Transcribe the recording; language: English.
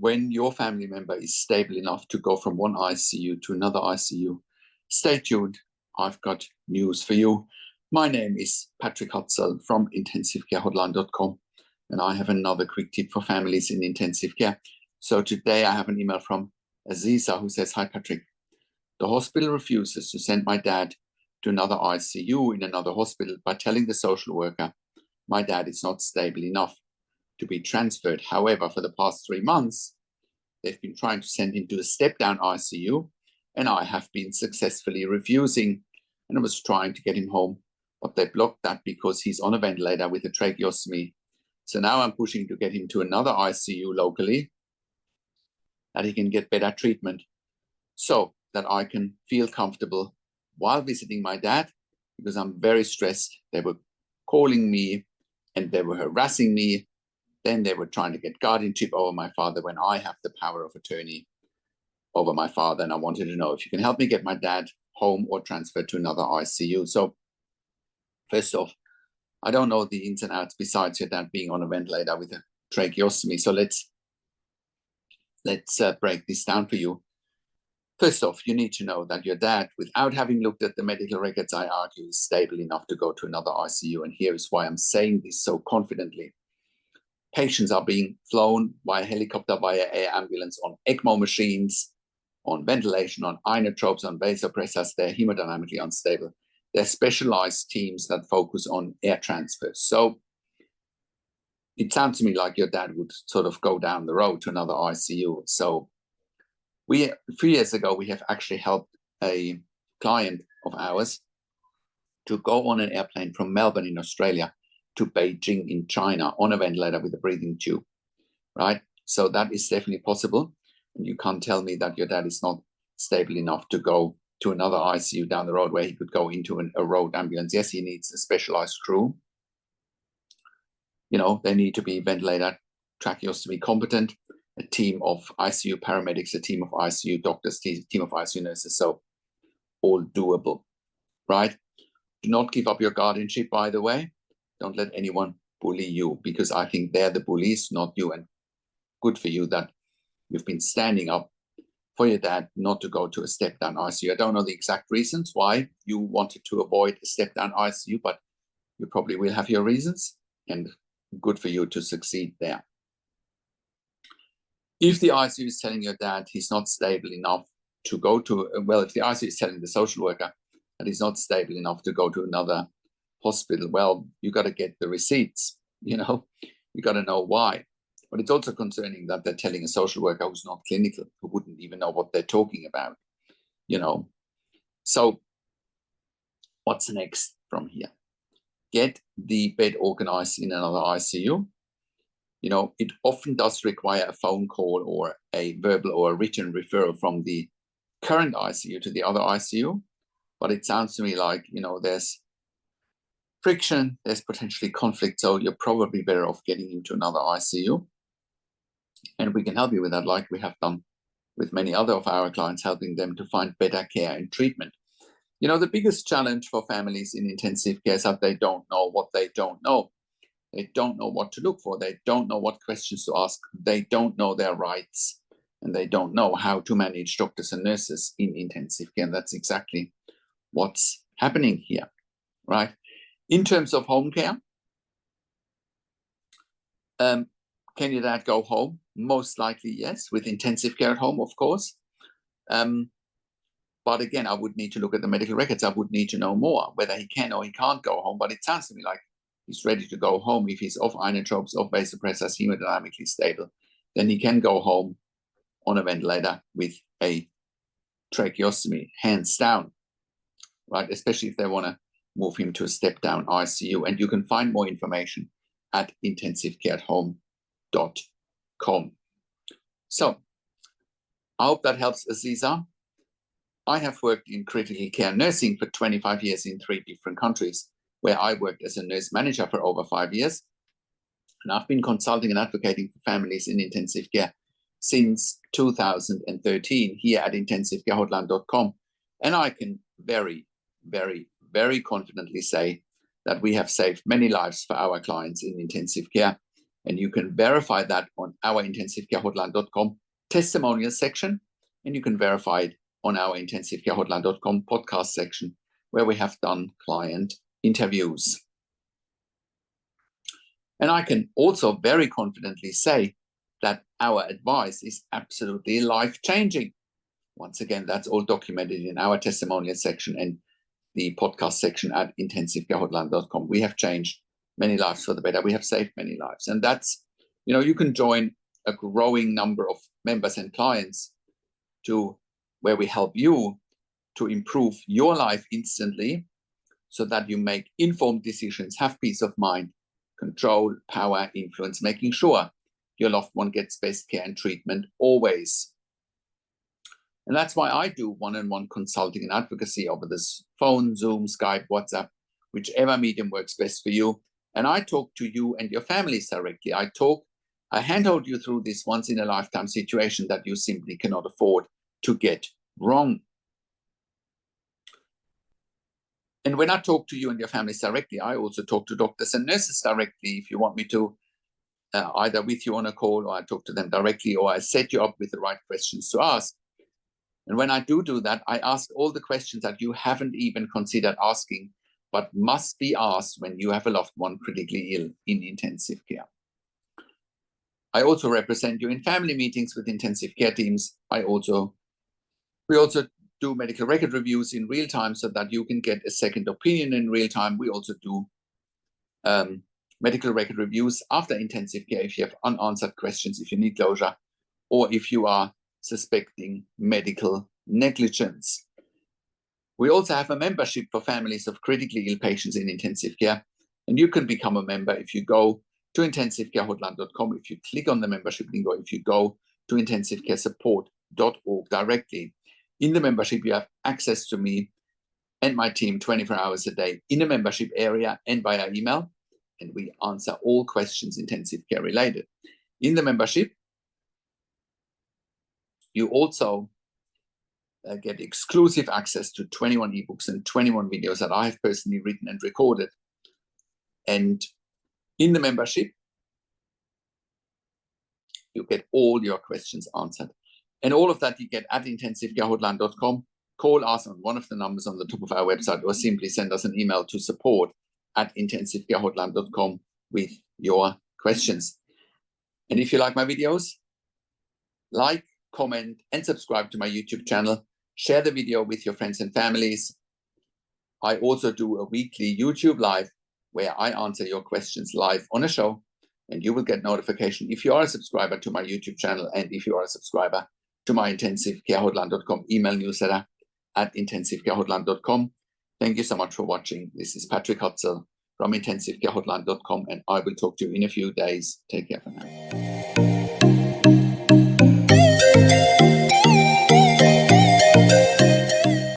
when your family member is stable enough to go from one ICU to another ICU, stay tuned. I've got news for you. My name is Patrick Hutzel from IntensiveCareHotline.com, and I have another quick tip for families in intensive care. So today I have an email from Aziza who says, "Hi Patrick, the hospital refuses to send my dad to another ICU in another hospital by telling the social worker my dad is not stable enough to be transferred. However, for the past 3 months, they've been trying to send him to a step-down ICU, and I have been successfully refusing, and I was trying to get him home, but they blocked that because he's on a ventilator with a tracheostomy. So now I'm pushing to get him to another ICU locally, that he can get better treatment, so that I can feel comfortable while visiting my dad, because I'm very stressed. They were calling me and they were harassing me. Then they were trying to get guardianship over my father when I have the power of attorney over my father. And I wanted to know if you can help me get my dad home or transferred to another ICU." So first off, I don't know the ins and outs besides your dad being on a ventilator with a tracheostomy. So let's break this down for you. First off, you need to know that your dad, without having looked at the medical records, I argue, is stable enough to go to another ICU. And here is why I'm saying this so confidently. Patients are being flown by helicopter, via air ambulance, on ECMO machines, on ventilation, on inotropes, on vasopressors. They're hemodynamically unstable. They're specialized teams that focus on air transfers. So it sounds to me like your dad would sort of go down the road to another ICU. So a few years ago, we have actually helped a client of ours to go on an airplane from Melbourne in Australia to Beijing in China on a ventilator with a breathing tube, right? So that is definitely possible. And you can't tell me that your dad is not stable enough to go to another ICU down the road where he could go into a road ambulance. Yes, he needs a specialized crew. You know, they need to be ventilator, tracheostomy competent, a team of ICU paramedics, a team of ICU doctors, a team of ICU nurses. So all doable, right? Do not give up your guardianship, by the way. Don't let anyone bully you, because I think they're the bullies, not you. And good for you that you've been standing up for your dad not to go to a step-down ICU. I don't know the exact reasons why you wanted to avoid a step-down ICU, but you probably will have your reasons, and good for you to succeed there. If the ICU is telling your dad he's not stable enough to go to, well, if the ICU is telling the social worker that he's not stable enough to go to another hospital, well, you got to get the receipts, you got to know why. But it's also concerning that they're telling a social worker who's not clinical, who wouldn't even know what they're talking about, So what's next from here? Get the bed organized in another ICU. It often does require a phone call or a verbal or a written referral from the current ICU to the other ICU. But it sounds to me like, there's friction, there's potentially conflict, so you're probably better off getting into another ICU. And we can help you with that, like we have done with many other of our clients, helping them to find better care and treatment. The biggest challenge for families in intensive care is that they don't know what they don't know. They don't know what to look for. They don't know what questions to ask. They don't know their rights, and they don't know how to manage doctors and nurses in intensive care. And that's exactly what's happening here, right? In terms of home care, can your dad go home? Most likely, yes, with intensive care at home, of course. But again, I would need to look at the medical records. I would need to know more, whether he can or he can't go home. But it sounds to me like he's ready to go home. If he's off inotropes, off vasopressors, hemodynamically stable, then he can go home on a ventilator with a tracheostomy, hands down, right? Especially if they want to move him to a step-down ICU. And you can find more information at intensivecareathome.com. So I hope that helps, Aziza. I have worked in critical care nursing for 25 years in 3 different countries, where I worked as a nurse manager for over 5 years. And I've been consulting and advocating for families in intensive care since 2013 here at IntensiveCareHotline.com. And I can very, very, very confidently say that we have saved many lives for our clients in intensive care. And you can verify that on our intensivecarehotline.com testimonial section, and you can verify it on our intensivecarehotline.com podcast section, where we have done client interviews. And I can also very confidently say that our advice is absolutely life-changing. Once again, that's all documented in our testimonial section and the podcast section at intensivecarehotline.com. We have changed many lives for the better. We have saved many lives. And that's, you can join a growing number of members and clients to where we help you to improve your life instantly so that you make informed decisions, have peace of mind, control, power, influence, making sure your loved one gets best care and treatment always. And that's why I do one-on-one consulting and advocacy over this phone, Zoom, Skype, WhatsApp, whichever medium works best for you. And I talk to you and your families directly. I handhold you through this once-in-a-lifetime situation that you simply cannot afford to get wrong. And when I talk to you and your families directly, I also talk to doctors and nurses directly. If you want me to, either with you on a call, or I talk to them directly, or I set you up with the right questions to ask. And when I do that, I ask all the questions that you haven't even considered asking, but must be asked when you have a loved one critically ill in intensive care. I also represent you in family meetings with intensive care teams. We also do medical record reviews in real time so that you can get a second opinion in real time. We also do medical record reviews after intensive care if you have unanswered questions, if you need closure, or if you are suspecting medical negligence. We also have a membership for families of critically ill patients in intensive care, and you can become a member if you go to intensivecarehotline.com, if you click on the membership link, or if you go to intensivecaresupport.org directly. In the membership, you have access to me and my team 24 hours a day in a membership area and via email, and we answer all questions intensive care related. In the membership, you also get exclusive access to 21 ebooks and 21 videos that I have personally written and recorded. And in the membership, you get all your questions answered. And all of that you get at intensivecarehotline.com. Call us on one of the numbers on the top of our website, or simply send us an email to support@intensivecarehotline.com with your questions. And if you like my videos, like, comment, and subscribe to my YouTube channel. Share the video with your friends and families. I also do a weekly YouTube live where I answer your questions live on a show, and you will get notification if you are a subscriber to my YouTube channel and if you are a subscriber to my intensivecarehotline.com email newsletter at intensivecarehotline.com. Thank you so much for watching. This is Patrick Hutzel from intensivecarehotline.com, and I will talk to you in a few days. Take care for now.